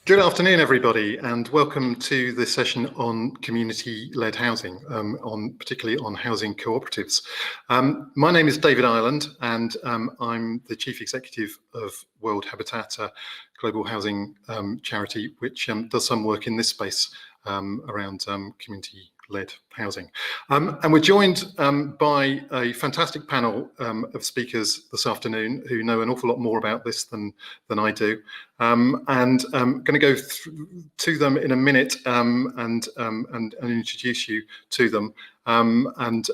Good afternoon, everybody, and welcome to this session on community-led housing, particularly on housing cooperatives. My name is David Ireland, and I'm the Chief Executive of World Habitat, a global housing charity which does some work in this space around community-led housing. And we're joined by a fantastic panel of speakers this afternoon who know an awful lot more about this than I do. And I'm going to go to them in a minute and introduce you to them. And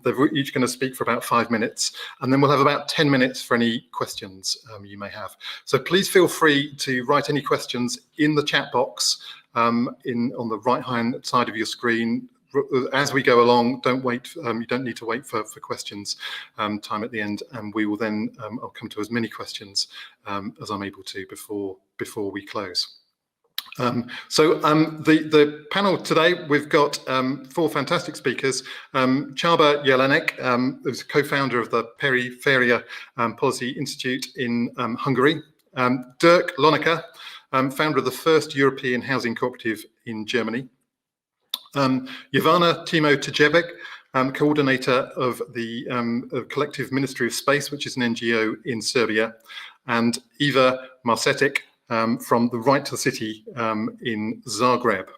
they're each going to speak for about 5 minutes, and then we'll have about 10 minutes for any questions you may have. So please feel free to write any questions in the chat box on the right-hand side of your screen. As we go along, don't wait. You don't need to wait for questions time at the end, and we will then. I'll come to as many questions as I'm able to before we close. The panel today, we've got 4 fantastic speakers. Csaba Jelenek, who's co-founder of the Periferia Policy Institute in Hungary. Dirk Lonecker, founder of the first European housing cooperative in Germany. Jovana Timo-Tijevec, coordinator of the Collective Ministry of Space, which is an NGO in Serbia, and Eva Marcetic from the Right to the City in Zagreb.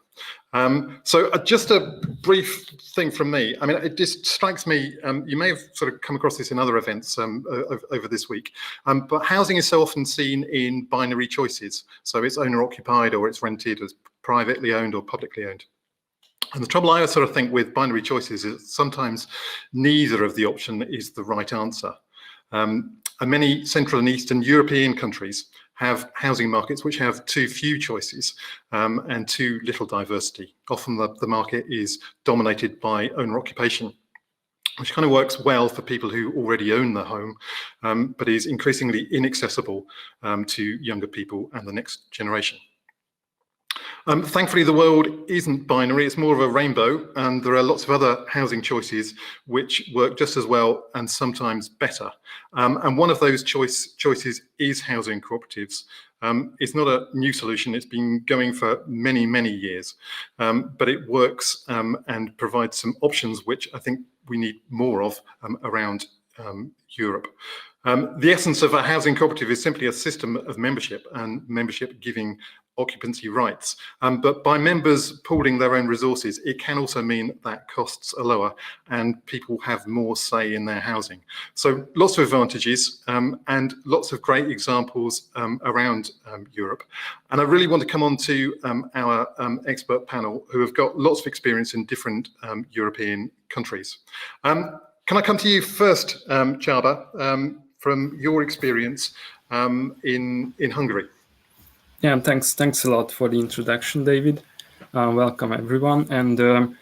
Just a brief thing from me. I mean, it just strikes me, you may have sort of come across this in other events over this week, but housing is so often seen in binary choices. So it's owner occupied, or it's rented, as privately owned or publicly owned. And the trouble I sort of think with binary choices is sometimes neither of the option is the right answer. And many Central and Eastern European countries have housing markets which have too few choices and too little diversity. Often the market is dominated by owner occupation, which kind of works well for people who already own the home, but is increasingly inaccessible to younger people and the next generation. Thankfully, the world isn't binary, it's more of a rainbow, and there are lots of other housing choices which work just as well and sometimes better. And one of those choices is housing cooperatives. It's not a new solution, it's been going for many, many years, but it works and provides some options which I think we need more of around Europe. The essence of a housing cooperative is simply a system of membership, and membership giving occupancy rights. But by members pooling their own resources, it can also mean that costs are lower and people have more say in their housing. So lots of advantages and lots of great examples around Europe. And I really want to come on to our expert panel, who have got lots of experience in different European countries. Can I come to you first, Csaba, from your experience in Hungary? Yeah, thanks a lot for the introduction, David. Welcome, everyone. And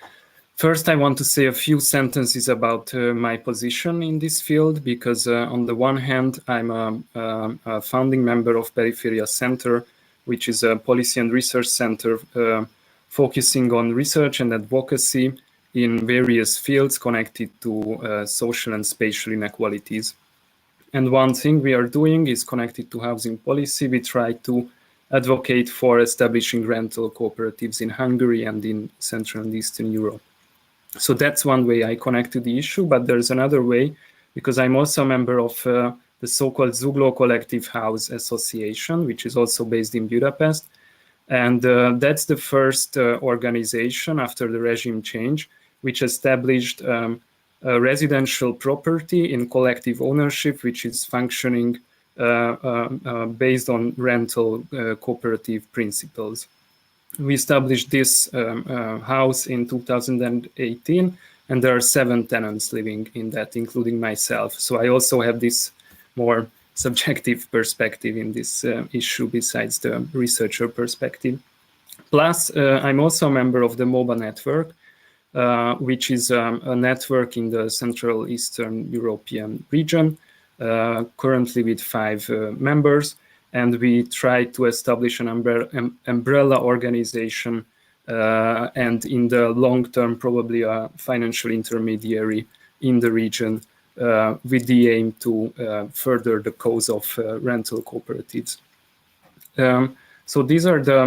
first, I want to say a few sentences about my position in this field, because on the one hand, I'm a founding member of Periferia Center, which is a policy and research center focusing on research and advocacy in various fields connected to social and spatial inequalities. And one thing we are doing is connected to housing policy. We try to advocate for establishing rental cooperatives in Hungary and in Central and Eastern Europe. So that's one way I connect to the issue, but there's another way, because I'm also a member of the so-called Zugló Collective House Association, which is also based in Budapest. And that's the first organization after the regime change, which established a residential property in collective ownership, which is functioning based on rental cooperative principles. We established this house in 2018, and there are 7 tenants living in that, including myself. So I also have this more subjective perspective in this issue besides the researcher perspective. Plus, I'm also a member of the MOBA network, which is a network in the Central Eastern European region, currently with 5 members, and we try to establish an umbrella organization and in the long term probably a financial intermediary in the region with the aim to further the cause of rental cooperatives. So these are the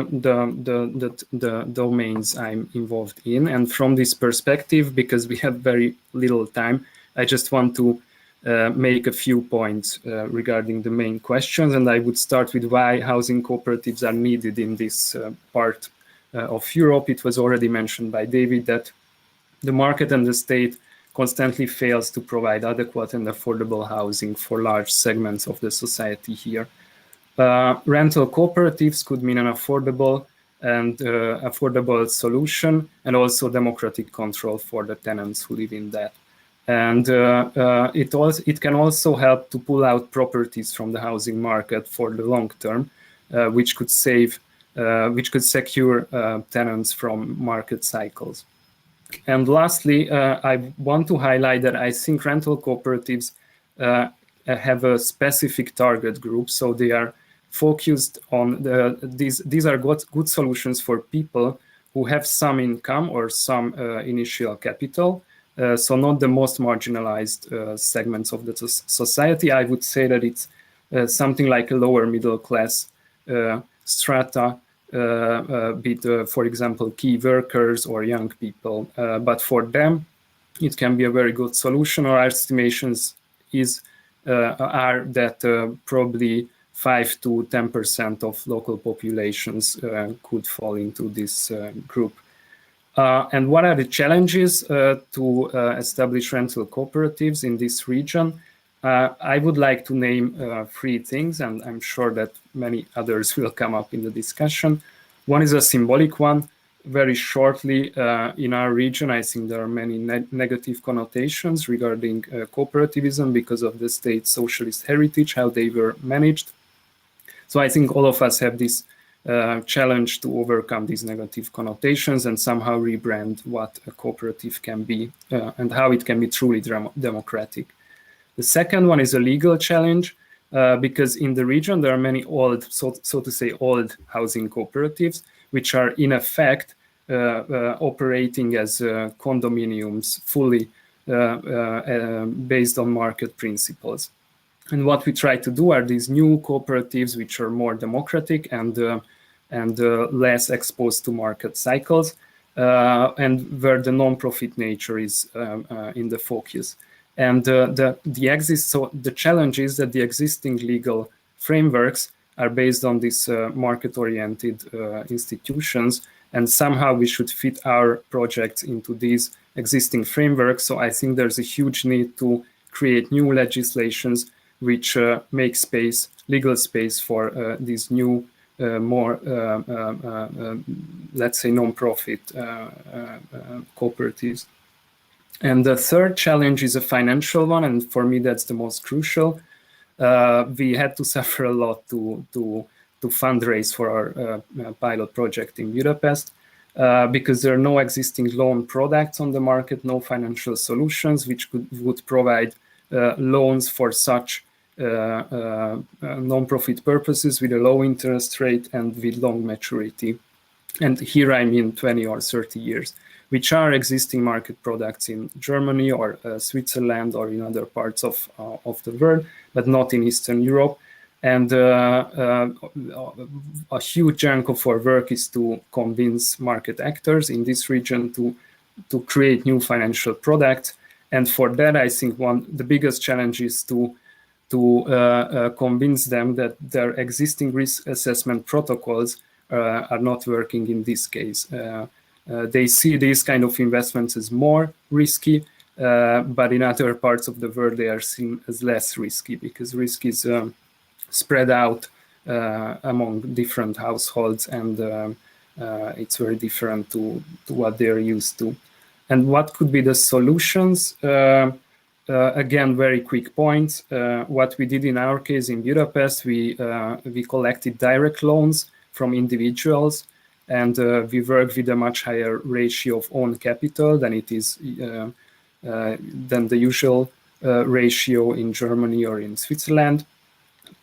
domains I'm involved in. And from this perspective, because we have very little time, I just want to make a few points regarding the main questions. And I would start with why housing cooperatives are needed in this part of Europe. It was already mentioned by David that the market and the state constantly fails to provide adequate and affordable housing for large segments of the society here. Rental cooperatives could mean an affordable solution, and also democratic control for the tenants who live in that. And it can also help to pull out properties from the housing market for the long term, which could secure tenants from market cycles. And lastly, I want to highlight that I think rental cooperatives have a specific target group, so they are focused on these are good solutions for people who have some income or some initial capital, so not the most marginalized segments of the society. I would say that it's something like a lower middle class strata, for example, key workers or young people. But for them, it can be a very good solution. Our estimations are that probably 5 to 10% of local populations could fall into this group. And what are the challenges to establish rental cooperatives in this region? I would like to name 3 things, and I'm sure that many others will come up in the discussion. One is a symbolic one. Very shortly, in our region, I think there are many negative connotations regarding cooperativism because of the state's socialist heritage, how they were managed. So I think all of us have this challenge to overcome these negative connotations and somehow rebrand what a cooperative can be and how it can be truly democratic. The second one is a legal challenge because in the region there are many old, so to say, old housing cooperatives, which are in effect operating as condominiums fully based on market principles. And what we try to do are these new cooperatives, which are more democratic and less exposed to market cycles, and where the non-profit nature is in the focus. And the challenge is that the existing legal frameworks are based on these market-oriented institutions, and somehow we should fit our projects into these existing frameworks. So I think there's a huge need to create new legislations which make legal space for these new, more, let's say, non-profit cooperatives. And the third challenge is a financial one, and for me that's the most crucial. We had to suffer a lot to fundraise for our pilot project in Budapest because there are no existing loan products on the market, no financial solutions which would provide loans for such non-profit purposes with a low interest rate and with long maturity. And here I mean 20 or 30 years, which are existing market products in Germany or Switzerland or in other parts of the world, but not in Eastern Europe. And a huge chunk of our work is to convince market actors in this region to create new financial products. And for that, I think the biggest challenge is to convince them that their existing risk assessment protocols are not working in this case. They see these kind of investments as more risky, but in other parts of the world they are seen as less risky because risk is spread out among different households, and it's very different to what they're used to. And what could be the solutions? Again, very quick points. What we did in our case in Budapest, we collected direct loans from individuals, and we worked with a much higher ratio of own capital than it is than the usual ratio in Germany or in Switzerland.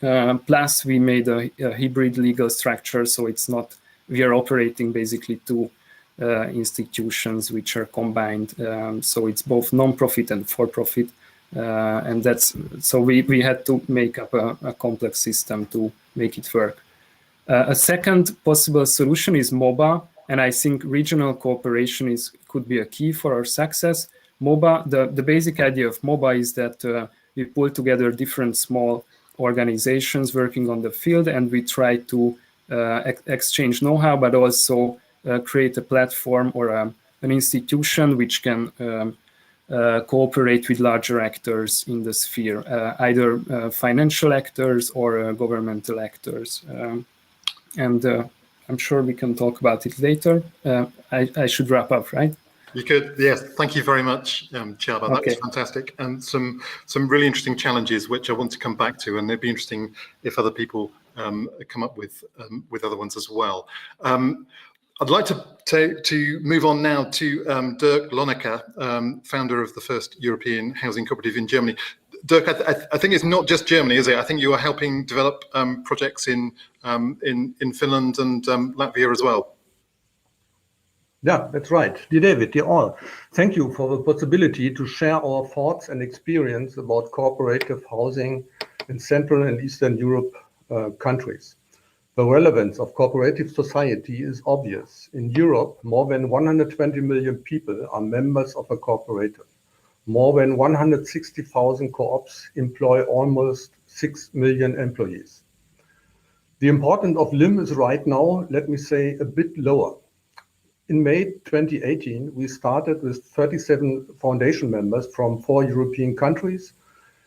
Plus, we made a hybrid legal structure, so it's not, we are operating basically two institutions which are combined. So it's both non-profit and for-profit. And that's, so we had to make up a complex system to make it work. A second possible solution is MOBA, and I think regional cooperation could be a key for our success. MOBA, the basic idea of MOBA is that we pull together different small organizations working on the field, and we try to exchange know-how, but also create a platform or an institution which can cooperate with larger actors in the sphere, either financial actors or governmental actors. And I'm sure we can talk about it later. I should wrap up, right? You could, yes. Thank you very much, Csaba. That was fantastic, and some really interesting challenges which I want to come back to, and it'd be interesting if other people come up with other ones as well. I'd like to move on now to Dirk Lonecker, founder of the first European housing cooperative in Germany. Dirk, I think it's not just Germany, is it? I think you are helping develop projects in Finland and Latvia as well. Yeah, that's right. Dear David, dear all, thank you for the possibility to share our thoughts and experience about cooperative housing in Central and Eastern Europe countries. The relevance of cooperative society is obvious. In Europe, more than 120 million people are members of a cooperative. More than 160,000 co-ops employ almost 6 million employees. The importance of LIM is right now, let me say, a bit lower. In May 2018, we started with 37 foundation members from 4 European countries.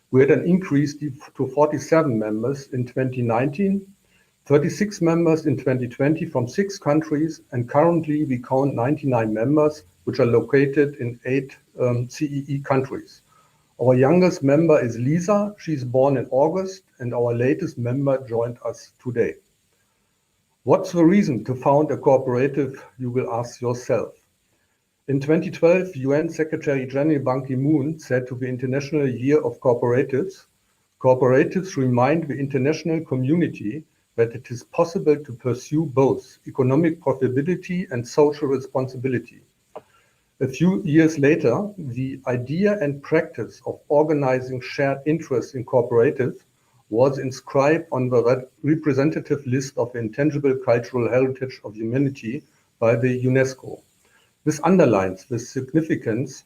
We had an increase to 47 members in 2019, 36 members in 2020 from 6 countries, and currently we count 99 members, which are located in 8 CEE countries. Our youngest member is Lisa. She's born in August, and our latest member joined us today. What's the reason to found a cooperative, you will ask yourself. In 2012, UN Secretary General Ban Ki-moon said to the International Year of Cooperatives, "Cooperatives remind the international community that it is possible to pursue both economic profitability and social responsibility." A few years later, the idea and practice of organizing shared interests in cooperatives was inscribed on the representative list of intangible cultural heritage of humanity by the UNESCO. This underlines the significance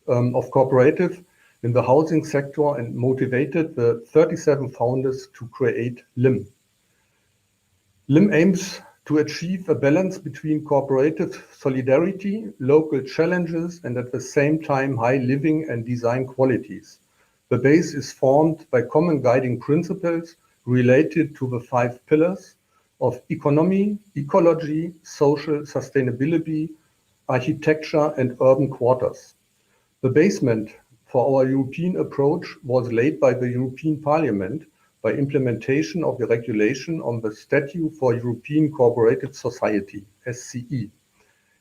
of cooperative in the housing sector and motivated the 37 founders to create LIM. LIM aims to achieve a balance between cooperative solidarity, local challenges, and at the same time high living and design qualities. The base is formed by common guiding principles related to the 5 pillars of economy, ecology, social sustainability, architecture, and urban quarters. The basement for our European approach was laid by the European Parliament by implementation of the regulation on the Statute for European Cooperative Society, SCE.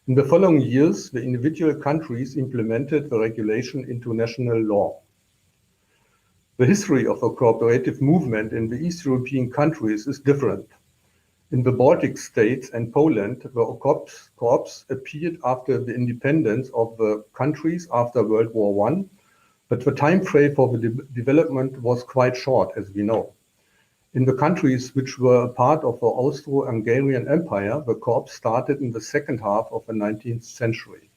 In the following years, the individual countries implemented the regulation into national law. The history of the cooperative movement in the East European countries is different. In the Baltic states and Poland, the co-ops appeared after the independence of the countries after World War I, but the time frame for the development was quite short, as we know. In the countries which were a part of the Austro-Hungarian Empire, the co-ops started in the second half of the 19th century.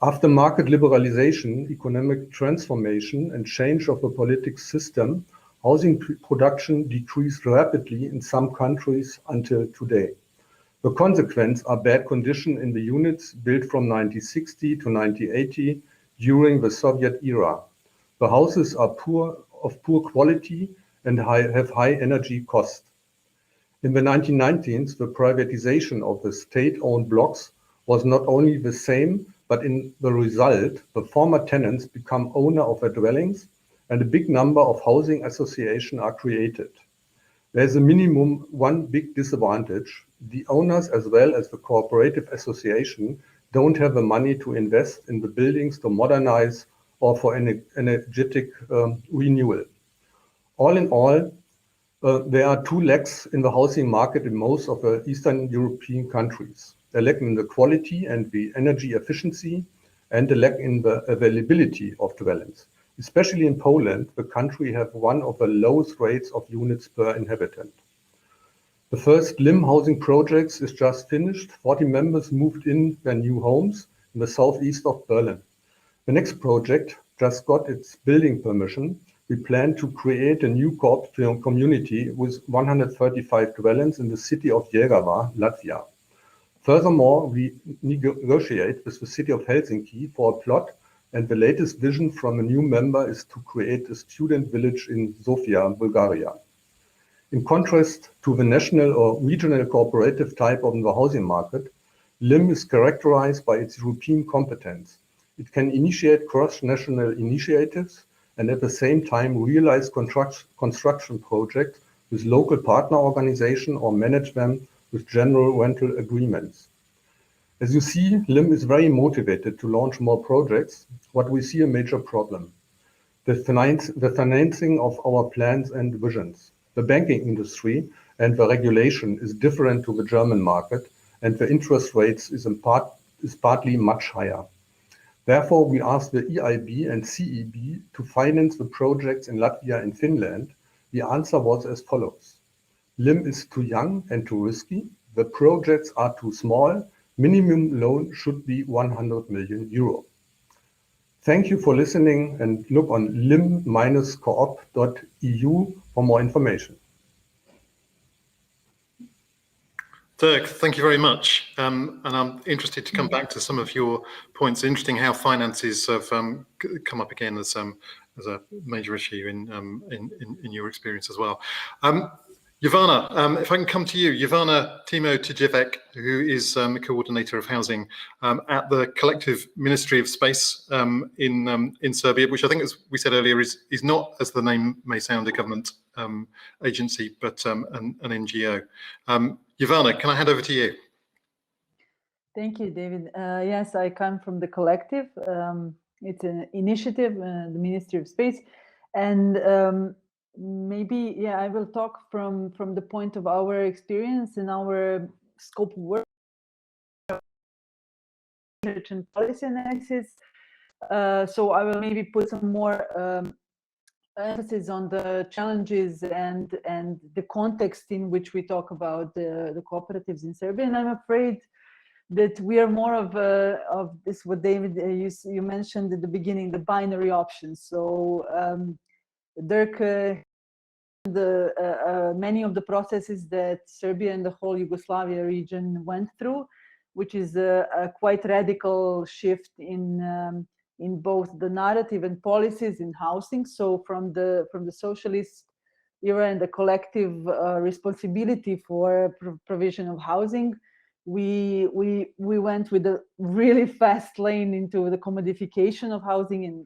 After market liberalization, economic transformation, and change of the political system, housing production decreased rapidly in some countries until today. The consequence are bad conditions in the units built from 1960 to 1980 during the Soviet era. The houses are of poor quality and have high energy costs. In the 1990s, the privatization of the state-owned blocks was not only the same, but in the result, the former tenants become owner of their dwellings and a big number of housing associations are created. There's a minimum one big disadvantage. The owners as well as the cooperative association don't have the money to invest in the buildings to modernize or for energetic renewal. All in all, there are 2 lacks in the housing market in most of the Eastern European countries. A lack in the quality and the energy efficiency, and a lack in the availability of dwellings. Especially in Poland, the country has one of the lowest rates of units per inhabitant. The first LIM housing projects is just finished. 40 members moved in their new homes in the southeast of Berlin. The next project just got its building permission. We plan to create a new cooperative community with 135 dwellings in the city of Jelgava, Latvia. Furthermore, we negotiate with the city of Helsinki for a plot, and the latest vision from a new member is to create a student village in Sofia, Bulgaria. In contrast to the national or regional cooperative type of the housing market, LIM is characterized by its European competence. It can initiate cross-national initiatives and at the same time realize construction projects with local partner organization or manage them with general rental agreements. As you see, LIM is very motivated to launch more projects, but we see a major problem: the financing of our plans and visions. The banking industry and the regulation is different to the German market, and the interest rates is partly much higher. Therefore, we asked the EIB and CEB to finance the projects in Latvia and Finland. The answer was as follows: LIM is too young and too risky. The projects are too small. Minimum loan should be 100 million euro. Thank you for listening, and look on lim-coop.eu for more information. Dirk, thank you very much. And I'm interested to come back to some of your points. Interesting how finances have come up again as a major issue in your experience as well. Jovana, if I can come to you, Jovana Timo-Tijevec, who is coordinator of housing at the Collective Ministry of Space in Serbia, which I think, as we said earlier, is not, as the name may sound, a government agency, but an NGO. Jovana, can I hand over to you? Thank you, David. Yes, I come from the Collective. It's an initiative, the Ministry of Space, and maybe, yeah, I will talk from the point of our experience and our scope of work, research and policy analysis. So I will maybe put some more emphasis on the challenges and the context in which we talk about the cooperatives in Serbia. And I'm afraid that we are more of this, what David, you mentioned at the beginning, the binary options. So Dirk, many of the processes that Serbia and the whole Yugoslavia region went through, which is a quite radical shift in both the narrative and policies in housing. So from the socialist era and the collective responsibility for provision of housing, we went with a really fast lane into the commodification of housing and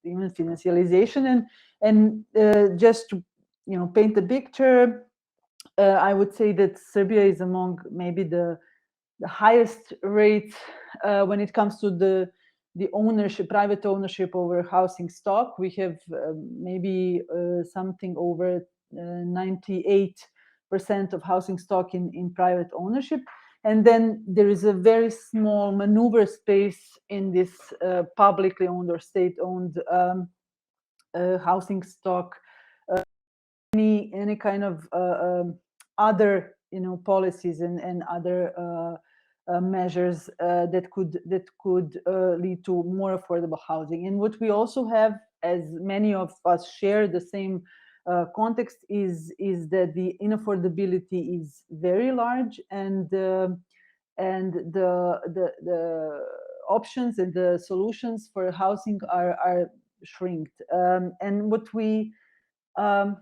even financialization. And just to paint the picture, I would say that Serbia is among maybe the highest rates when it comes to the ownership, private ownership over housing stock. We have maybe something over 98% of housing stock in private ownership. And then there is a very small maneuver space in this publicly owned or state-owned housing stock. Any kind of other policies and other measures that could lead to more affordable housing. And what we also have, as many of us share the same context, is that the inaffordability is very large, and the options and the solutions for housing are shrinked. And what we have,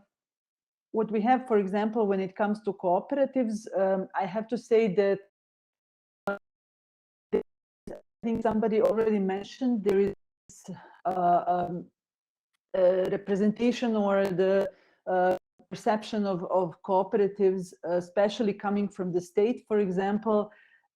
for example, when it comes to cooperatives, I have to say that I think somebody already mentioned there is representation or the perception of cooperatives, especially coming from the state, for example,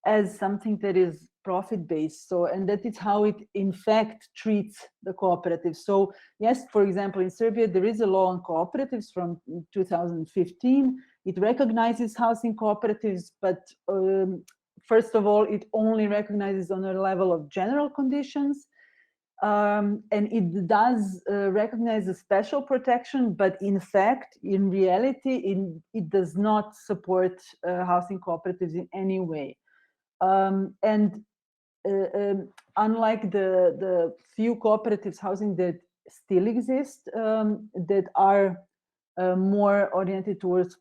as something that is profit-based. So, and that is how it in fact treats the cooperatives. So yes, for example, in Serbia, there is a law on cooperatives from 2015. It recognizes housing cooperatives, but first of all, it only recognizes on a level of general conditions. and it does recognize a special protection, but in fact, in reality, it does not support housing cooperatives in any way. Unlike the few cooperatives housing that still exist, that are more oriented towards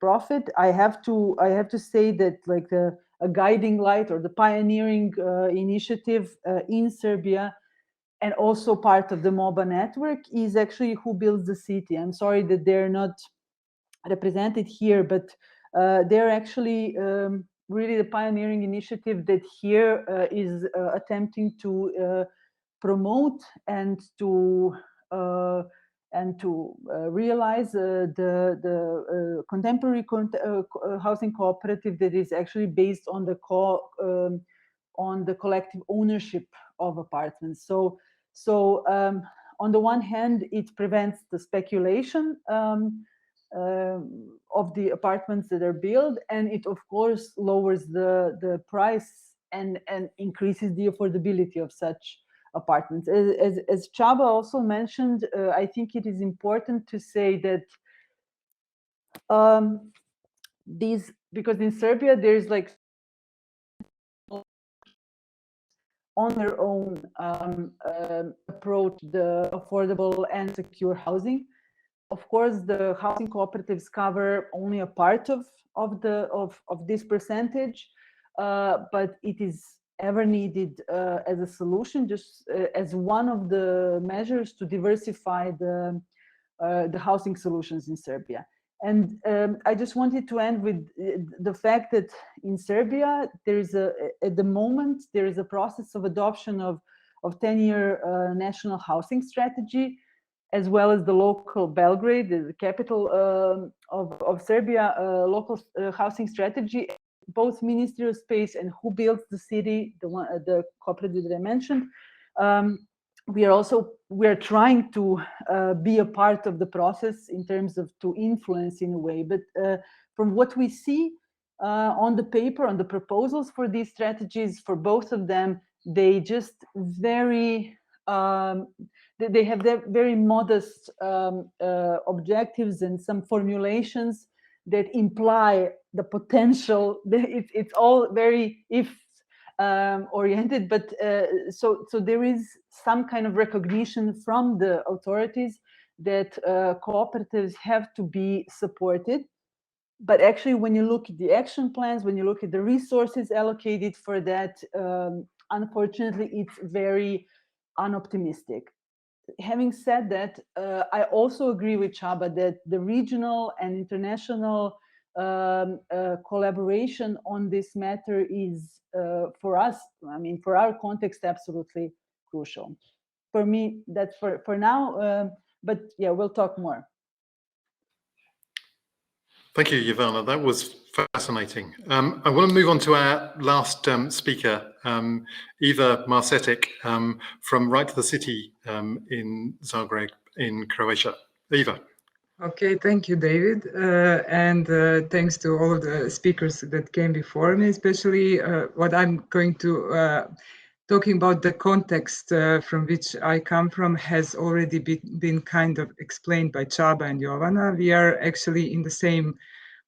profit, I have to say that like a guiding light or the pioneering initiative in Serbia, and also part of the MOBA network, is actually Who Builds the City. I'm sorry that they're not represented here, but they're actually really the pioneering initiative that here is attempting to promote and to realize the contemporary housing cooperative that is actually based on the collective ownership of apartments. So on the one hand, it prevents the speculation of the apartments that are built, and it of course lowers the price and increases the affordability of such apartments. As Csaba also mentioned, I think it is important to say that because in Serbia there's like on their own approach the affordable and secure housing. Of course, the housing cooperatives cover only a part of this percentage, but it is ever needed as a solution, just as one of the measures to diversify the housing solutions in Serbia. And I just wanted to end with the fact that in Serbia, at the moment, there is a process of adoption of 10-year national housing strategy, as well as the local Belgrade, the capital of Serbia, local housing strategy. Both Ministry of Space and Who Builds the City, the cooperative that I mentioned, we are trying to be a part of the process in terms of to influence in a way. But from what we see on the paper, on the proposals for these strategies, for both of them, they just they have very modest objectives and some formulations that imply the potential. It's all very oriented, but so there is some kind of recognition from the authorities that cooperatives have to be supported. But actually, when you look at the action plans, when you look at the resources allocated for that, unfortunately, it's very unoptimistic. Having said that, I also agree with Csaba that the regional and international collaboration on this matter is, for us, I mean, for our context, absolutely crucial. For me, that's for now, but yeah, we'll talk more. Thank you, Ivana. That was fascinating. I want to move on to our last speaker, Eva Marsetic, from Right to the City in Zagreb, in Croatia. Eva. Okay, thank you, David. And thanks to all of the speakers that came before me, especially what I'm going to talking about the context from which I come from has already been kind of explained by Csaba and Jovana. We are actually in the same,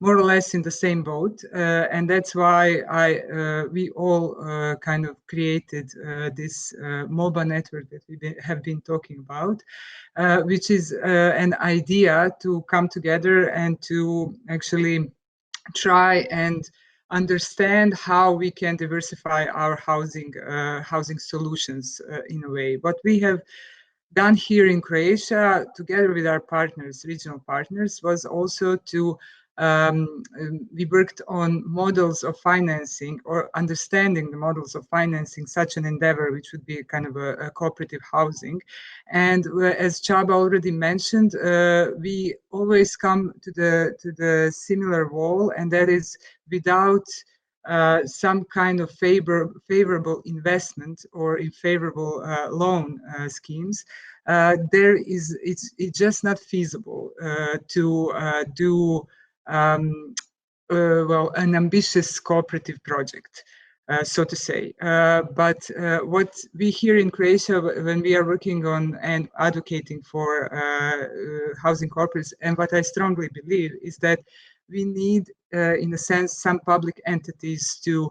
more or less in the same boat, and that's why we all kind of created this MOBA network that we have been talking about, which is an idea to come together and to actually try and understand how we can diversify our housing solutions in a way. What we have done here in Croatia, together with our partners, regional partners, was also to we worked on models of financing or understanding the models of financing such an endeavor, which would be kind of a cooperative housing. And as Csaba already mentioned, we always come to the similar wall, and that is without some kind of favorable investment or in favorable loan schemes, it's just not feasible to do well, an ambitious cooperative project. so to say. But what we here in Croatia, when we are working on and advocating for housing corporates, and what I strongly believe is that we need, in a sense, some public entities to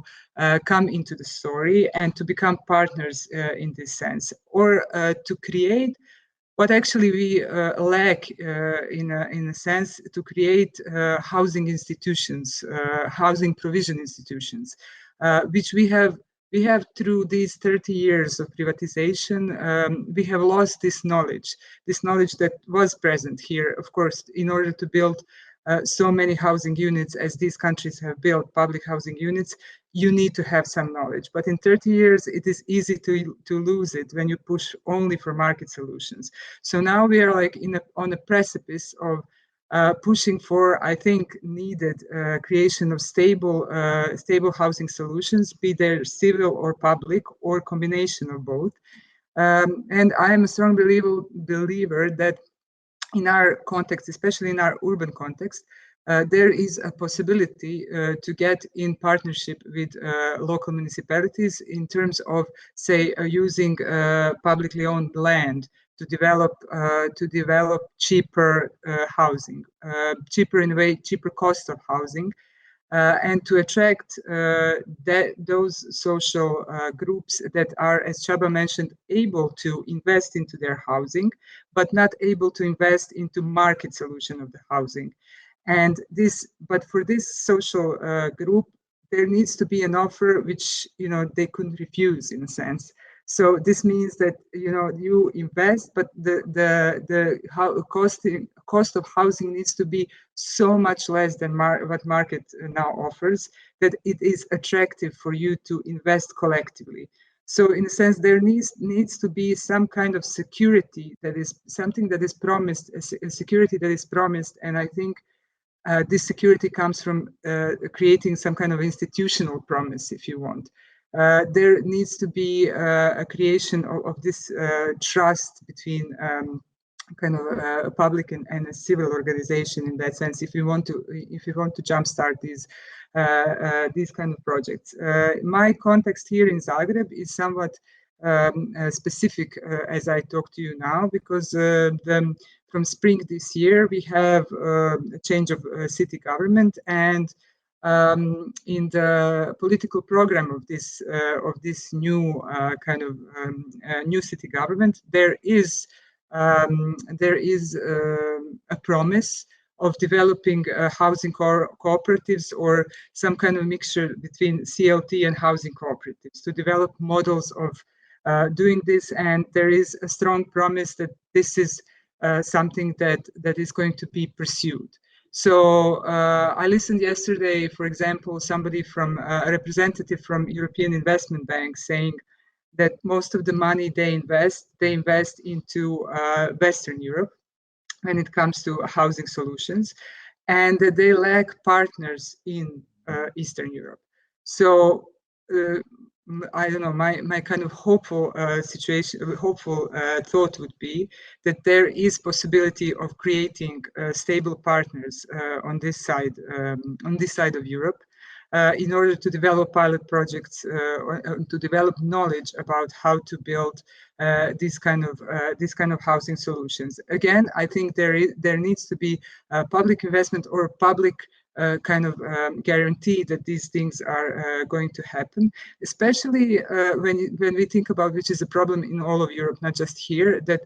come into the story and to become partners in this sense, or to create what actually we lack in a sense, to create housing institutions, housing provision institutions, which we have through these 30 years of privatization. We have lost this knowledge that was present here, of course, in order to build so many housing units as these countries have built public housing units. You need to have some knowledge, but in 30 years it is easy to lose it when you push only for market solutions. So now we are like on a precipice of pushing for, I think, needed creation of stable housing solutions, be they civil or public or combination of both. And I am a strong believer that in our context, especially in our urban context, there is a possibility to get in partnership with local municipalities in terms of, say, using publicly owned land to develop cheaper housing, cheaper in a way, cheaper cost of housing, and to attract those social groups that are, as Csaba mentioned, able to invest into their housing, but not able to invest into market solution of the housing. And but for this social group, there needs to be an offer which they couldn't refuse, in a sense. So this means that you invest, but the cost of housing needs to be so much less than what market now offers, that it is attractive for you to invest collectively. So in a sense, there needs to be some kind of security, that is something that is promised, a security that is promised, and I think this security comes from creating some kind of institutional promise, if you want. There needs to be a creation of this trust between kind of a public and a civil organization, in that sense, if you want to jumpstart these kind of projects. My context here in Zagreb is somewhat specific as I talk to you now, because from spring this year we have a change of city government, and in the political program of this new kind of new city government, there is a promise of developing housing cooperatives, or some kind of mixture between CLT and housing cooperatives, to develop models of doing this. And there is a strong promise that this is something that is going to be pursued. So I listened yesterday, for example, somebody from a representative from European Investment Bank saying that most of the money they invest into Western Europe when it comes to housing solutions, and that they lack partners in Eastern Europe. So I don't know, my kind of hopeful thought would be that there is possibility of creating stable partners on this side of Europe, in order to develop pilot projects, to develop knowledge about how to build this kind of housing solutions. Again, I think there needs to be public investment or public kind of guarantee that these things are going to happen, especially when we think about, which is a problem in all of Europe, not just here, that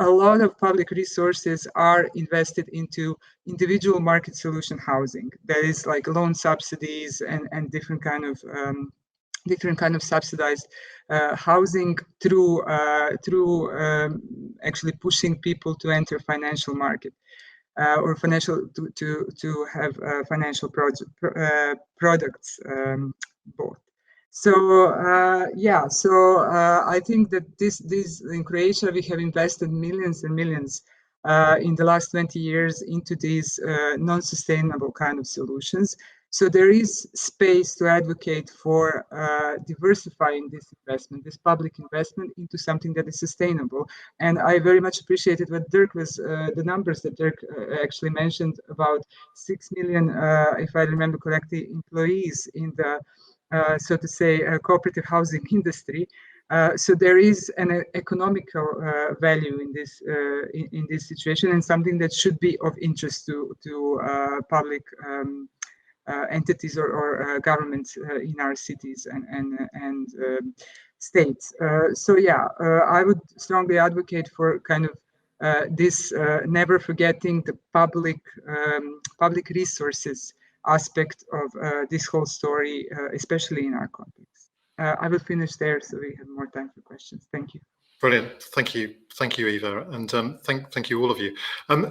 a lot of public resources are invested into individual market solution housing. That is like loan subsidies and different kind of subsidized housing through actually pushing people to enter financial market. Or financial to have financial products, both. So I think that this in Croatia we have invested millions and millions in the last 20 years into these non-sustainable kind of solutions. So there is space to advocate for diversifying this investment, this public investment, into something that is sustainable. And I very much appreciated what Dirk was, the numbers that Dirk actually mentioned about 6 million, if I remember correctly, employees in the so to say, cooperative housing industry. So there is an economical value in this situation, and something that should be of interest to public entities or governments in our cities and states. So yeah, I would strongly advocate for kind of this never forgetting the public resources aspect of this whole story, especially in our context. I will finish there so we have more time for questions. Thank you. Brilliant. Thank you, Eva, and thank you all of you.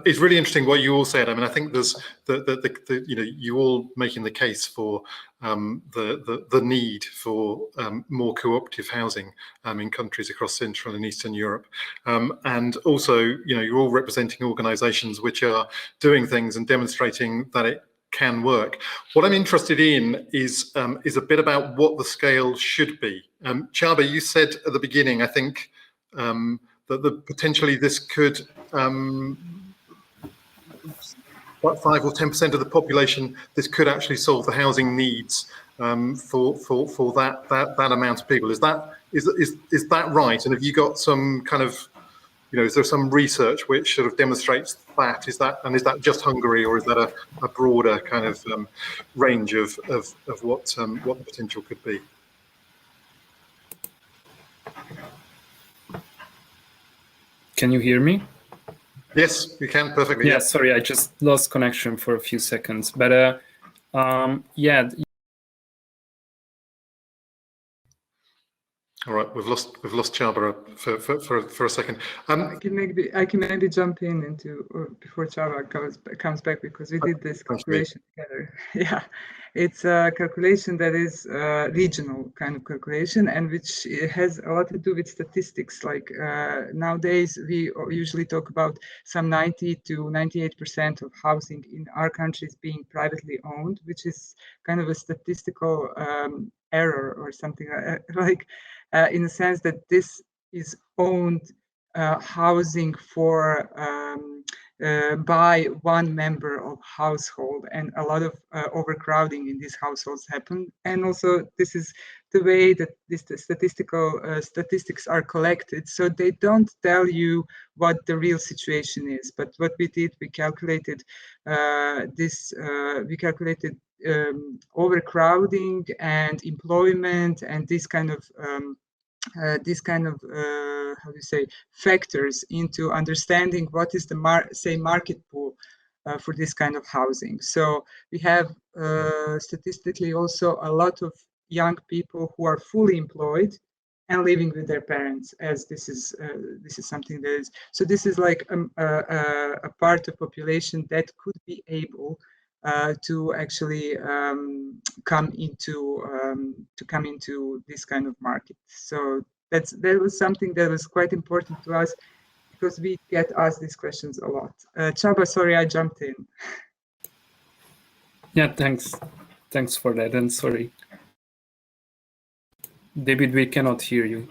It's really interesting what you all said. I mean, I think there's the you all making the case for the need for more cooperative housing in countries across Central and Eastern Europe, and also you're all representing organisations which are doing things and demonstrating that it can work. What I'm interested in is a bit about what the scale should be. Csaba, you said at the beginning, I think, that potentially this could, what, 5 or 10% of the population, this could actually solve the housing needs for that amount of people. Is that right? And have you got some kind of, is there some research which sort of demonstrates that? Is that just Hungary, or is that a broader kind of range of what the potential could be? Can you hear me? Yes, we can perfectly. Yeah, sorry, I just lost connection for a few seconds. But yeah. All right, we've lost Csaba for a second. I can maybe jump in into before Csaba comes back, because we did this calculation together. Yeah, it's a calculation that is regional kind of calculation, and which has a lot to do with statistics. Like nowadays, we usually talk about some 90 to 98% of housing in our countries being privately owned, which is kind of a statistical error or something like. In the sense that this is owned housing for by one member of household, and a lot of overcrowding in these households happen. And also, this is the way that these statistics are collected. So they don't tell you what the real situation is. But what we did, we calculated overcrowding and employment and this kind of how do you say, factors into understanding what is the market pool for this kind of housing. So we have statistically also a lot of young people who are fully employed and living with their parents, as this is something that is, so this is like a part of population that could be able to actually come into this kind of market. So that was something that was quite important to us, because we get asked these questions a lot. Csaba, sorry, I jumped in. Yeah, thanks for that, and sorry. David, we cannot hear you.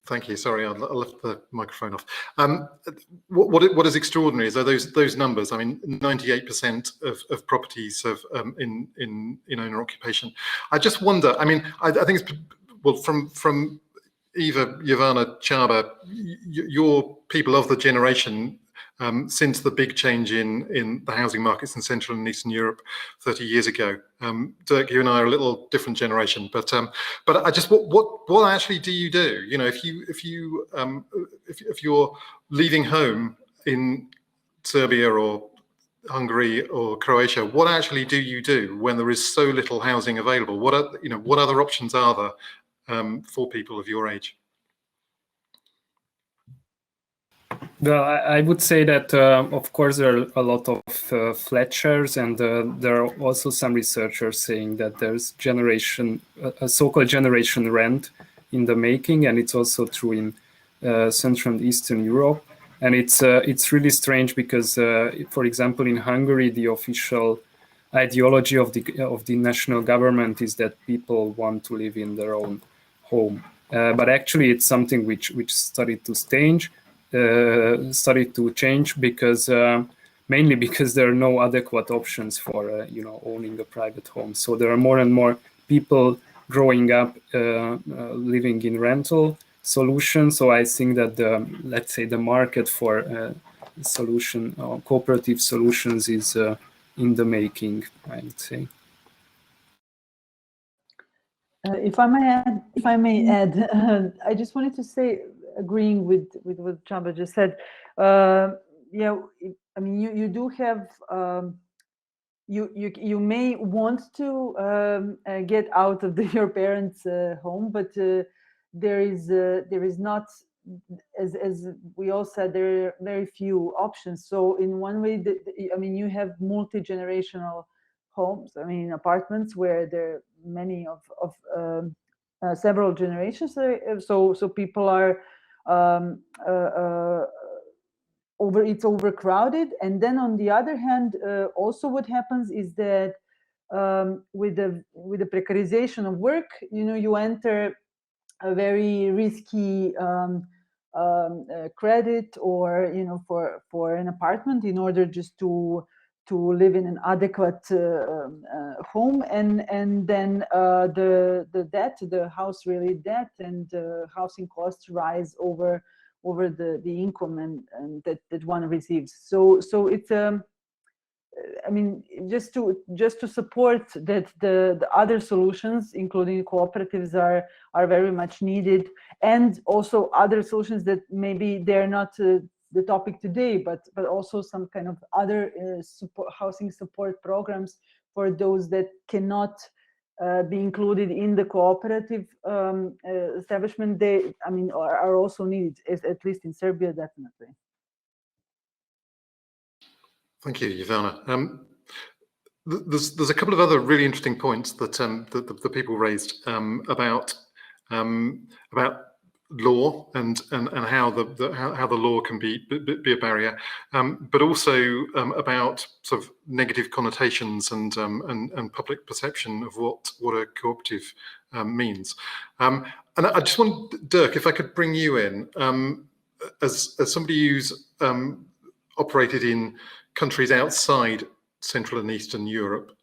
Thank you. Sorry, I left the microphone off. What is extraordinary is those numbers. I mean, 98% of properties have in owner occupation. I just wonder. I mean, I think it's, well, from Eva, Jovana, Csaba, you're people of the generation since the big change in the housing markets in Central and Eastern Europe 30 years ago. Dirk, you and I are a little different generation, but I just, what actually do you do? You know, if you're leaving home in Serbia or Hungary or Croatia, what actually do you do when there is so little housing available? What other options are there for people of your age? Well, I would say that, of course, there are a lot of flat shares, and there are also some researchers saying that there's a so-called generation rent in the making, and it's also true in Central and Eastern Europe. And it's really strange because, for example, in Hungary, the official ideology of the national government is that people want to live in their own home, but actually it's something which started to change because mainly because there are no adequate options for owning a private home. So there are more and more people growing up living in rental solutions. So I think that let's say the market for cooperative solutions is in the making, I would say. If I may add, I just wanted to say, agreeing with what Csaba just said, yeah, I mean, you do have, you may want to get out of your parents' home, but there is not, as we all said, there are very few options. So in one way, I mean, you have multi-generational homes, I mean, apartments where there are many of several generations. So people are it's overcrowded. And then on the other hand, also what happens is that with the precarization of work, you enter a very risky credit, or for an apartment, in order just to live in an adequate home, and then the debt, the house related debt, and housing costs rise over the income and that one receives. So it's I mean, just to support that the other solutions, including cooperatives, are very much needed, and also other solutions that maybe they're not the topic today, but also some kind of other housing support programs for those that cannot be included in the cooperative establishment. They, I mean, are also needed, at least in Serbia, definitely. Thank you, Ivana. There's a couple of other really interesting points that the people raised about law and how the law can be a barrier, but also about sort of negative connotations and public perception of what a cooperative means. And I just want, Dirk, if I could bring you in as somebody who's operated in countries outside Central and Eastern Europe,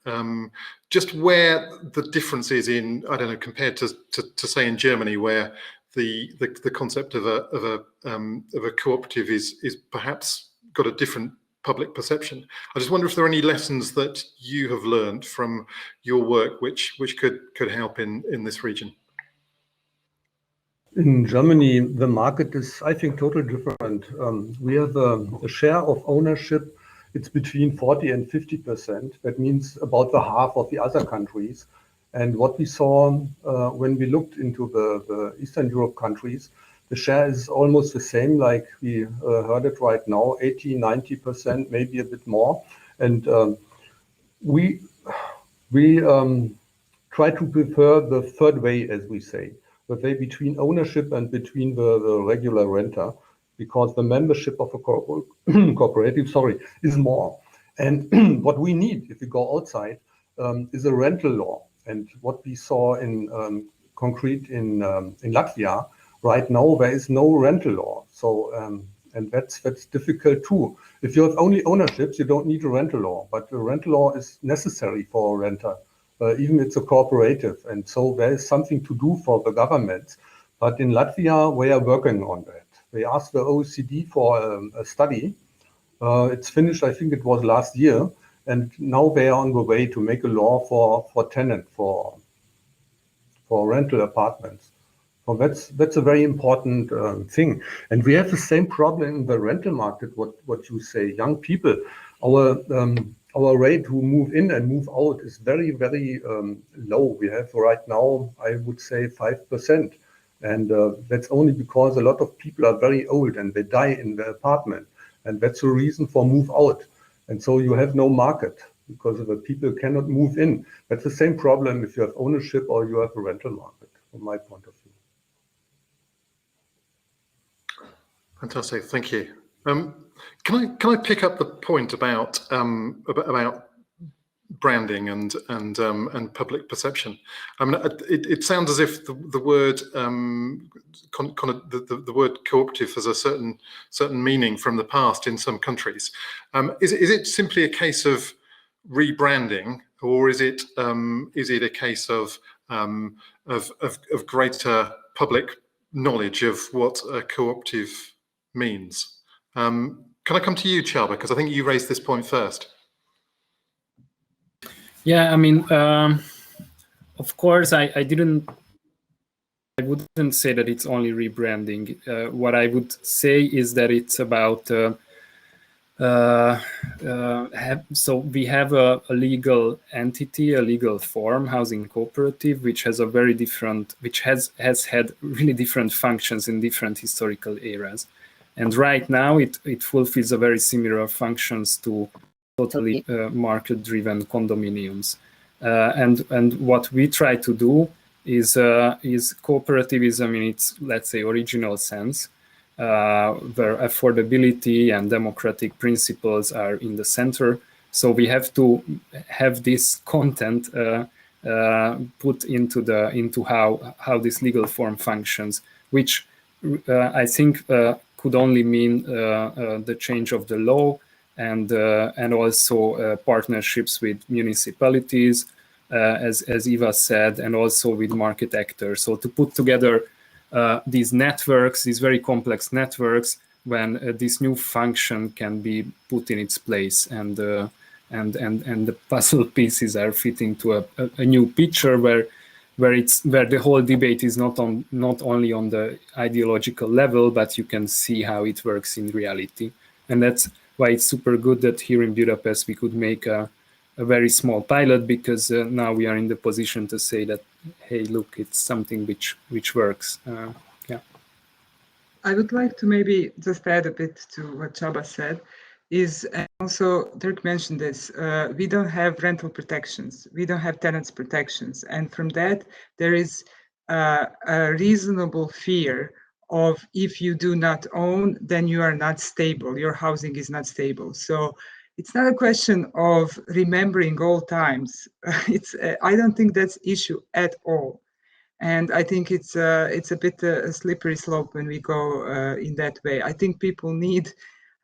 just where the difference is in, I don't know, compared to say in Germany, where the concept of a cooperative is perhaps got a different public perception. I just wonder if there are any lessons that you have learned from your work which could help in this region. In Germany, the market is, I think, totally different. We have a share of ownership. It's between 40 and 50%. That means about the half of the other countries. And what we saw when we looked into the Eastern Europe countries, the share is almost the same, like we heard it right now, 80, 90%, maybe a bit more. And we try to prefer the third way, as we say, the way between ownership and between the regular renter, because the membership of a cooperative, is more. And what we need, if we go outside, is a rental law. And what we saw in concrete in Latvia, right now there is no rental law. So and that's difficult too. If you have only ownerships, you don't need a rental law, but the rental law is necessary for a renter. Even it's a cooperative, and so there is something to do for the government. But in Latvia, we are working on that. We asked the OECD for a study. It's finished, I think it was last year, and now they are on the way to make a law for tenant, for rental apartments. So that's a very important thing. And we have the same problem in the rental market. What you say, young people, our rate to move in and move out is very, very low. We have right now, I would say, 5%. And that's only because a lot of people are very old and they die in the apartment. And that's the reason for move out. And so you have no market because the people cannot move in. That's the same problem if you have ownership or you have a rental market, from my point of view. Fantastic, thank you. Can I pick up the point about branding and public perception. I mean, it sounds as if the word the word cooperative has a certain meaning from the past in some countries. Is it simply a case of rebranding, or is it a case of greater public knowledge of what a cooperative means? Can I come to you, Csaba, because I think you raised this point first. Yeah, I mean, of course, I wouldn't say that it's only rebranding. What I would say is that it's about so we have a legal entity, a legal form, housing cooperative, which has has had really different functions in different historical eras, and right now it fulfills a very similar functions to totally market-driven condominiums, and what we try to do is cooperativism in its, let's say, original sense, where affordability and democratic principles are in the center. So we have to have this content put into how this legal form functions, which I think could only mean the change of the law and also partnerships with municipalities, as Eva said, and also with market actors. So to put together these networks, these very complex networks, when this new function can be put in its place, and the puzzle pieces are fitting to a new picture where the whole debate is not only on the ideological level, but you can see how it works in reality. And that's why it's super good that here in Budapest we could make a very small pilot, because now we are in the position to say that, hey, look, it's something which works. Yeah. I would like to maybe just add a bit to what Csaba said. And also Dirk mentioned this, we don't have rental protections, we don't have tenants protections, and from that there is a reasonable fear of, if you do not own, then you are not stable, your housing is not stable. So it's not a question of remembering old times. I don't think that's issue at all. And I think it's a bit a slippery slope when we go in that way. I think people need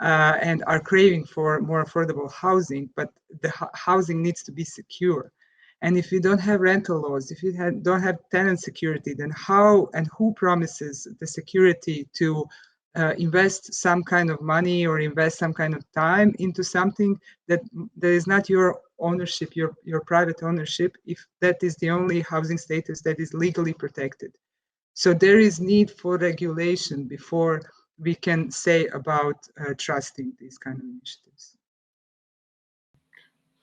and are craving for more affordable housing, but the housing needs to be secure. And if you don't have rental laws, if you don't have tenant security, then how and who promises the security to invest some kind of money or invest some kind of time into something that is not your ownership, your private ownership, if that is the only housing status that is legally protected? So there is need for regulation before we can say about trusting these kind of initiatives.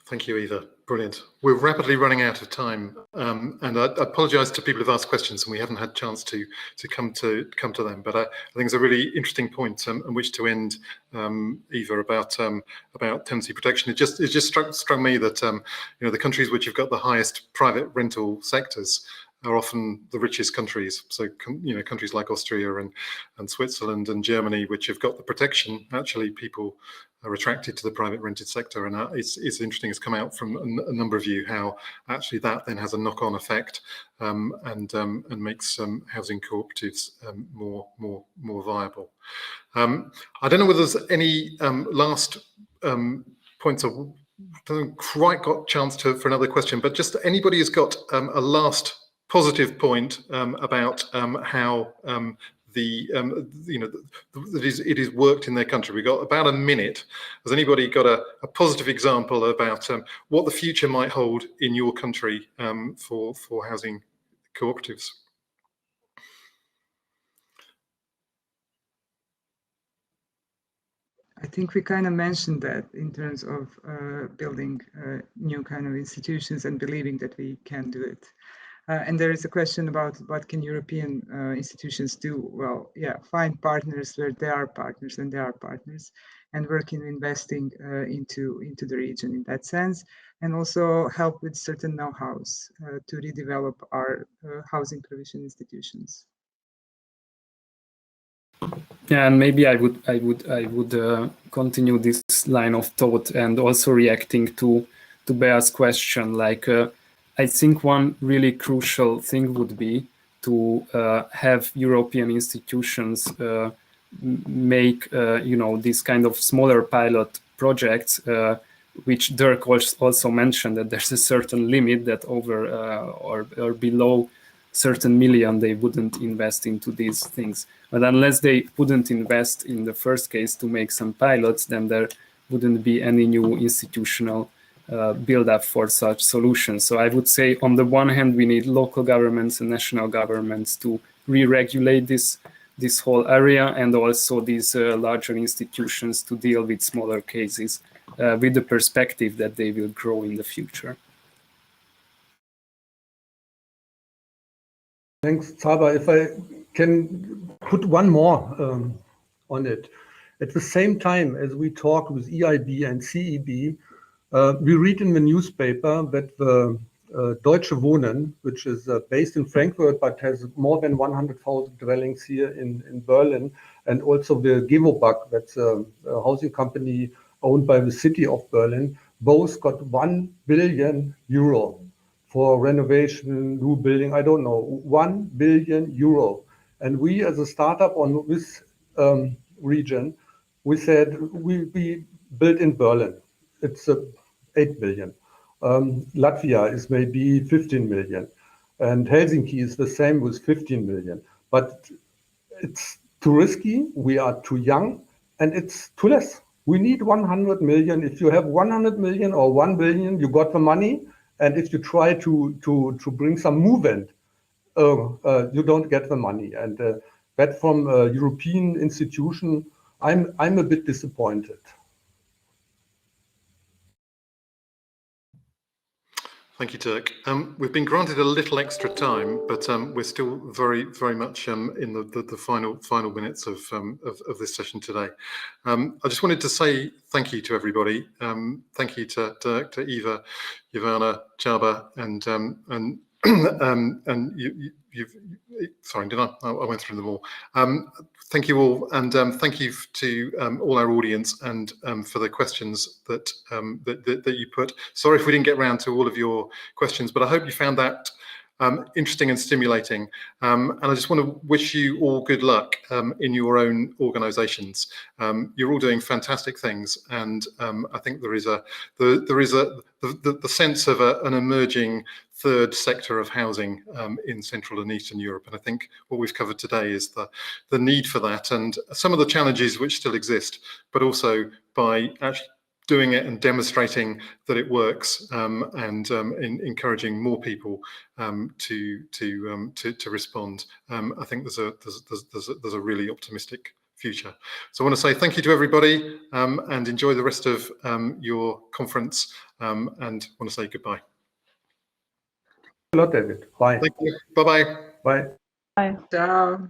Thank you, Eva. Brilliant. We're rapidly running out of time, and I apologise to people who've asked questions and we haven't had a chance to come to them. But I think it's a really interesting point on which to end, Eva, about tenancy protection. It just struck me that the countries which have got the highest private rental sectors are often the richest countries. So countries like Austria and Switzerland and Germany, which have got the protection, actually people are attracted to the private rented sector. And it's interesting, it's come out from a number of you how actually that then has a knock-on effect and makes housing cooperatives more viable. I don't know whether there's any last points I haven't quite got a chance for another question, but just anybody who's got a last positive point about how it is worked in their country. We've got about a minute. Has anybody got a positive example about what the future might hold in your country for housing cooperatives? I think we kind of mentioned that in terms of building new kind of institutions and believing that we can do it. And there is a question about what can European institutions do? Well, yeah, find partners where they are partners and they are partners, and work in investing into the region in that sense, and also help with certain know-hows to redevelop our housing provision institutions. Yeah, and maybe I would continue this line of thought, and also reacting to Bea's question, like I think one really crucial thing would be to have European institutions make these kind of smaller pilot projects, which Dirk also mentioned, that there's a certain limit that over or below certain million they wouldn't invest into these things. But unless they wouldn't invest in the first case to make some pilots, then there wouldn't be any new institutional build up for such solutions. So I would say on the one hand, we need local governments and national governments to re-regulate this whole area, and also these larger institutions to deal with smaller cases with the perspective that they will grow in the future. Thanks, Csaba. If I can put one more on it. At the same time as we talk with EIB and CEB, we read in the newspaper that the Deutsche Wohnen, which is based in Frankfurt but has more than 100,000 dwellings here in Berlin, and also the Gewobag, that's a housing company owned by the city of Berlin, both got 1 billion euro for renovation, new building, I don't know, 1 billion euro. And we as a startup on this region, we said we built in Berlin. It's 8 billion. Latvia is maybe 15 million. And Helsinki is the same with 15 million. But it's too risky, we are too young, and it's too less. We need 100 million. If you have 100 million or 1 billion, you got the money. And if you try to bring some movement, you don't get the money. And that from a European institution, I'm a bit disappointed. Thank you, Dirk. We've been granted a little extra time, but we're still very, very much in the final minutes of this session today. I just wanted to say thank you to everybody. Thank you to Dirk, to Eva, Ivana, Csaba, and sorry, did I went through them all. Thank you all, and thank you to all our audience, and for the questions that you put. Sorry if we didn't get around to all of your questions, but I hope you found that interesting and stimulating. And I just want to wish you all good luck in your own organisations. You're all doing fantastic things, and I think there is the sense of an emerging third sector of housing in Central and Eastern Europe. And I think what we've covered today is the need for that, and some of the challenges which still exist, but also by actually doing it and demonstrating that it works, and encouraging more people to respond. I think there's a really optimistic future. So I want to say thank you to everybody, and enjoy the rest of your conference, and want to say goodbye. Thanks a lot, David. Bye. Thank you. Bye-bye. Bye. Bye. Ciao.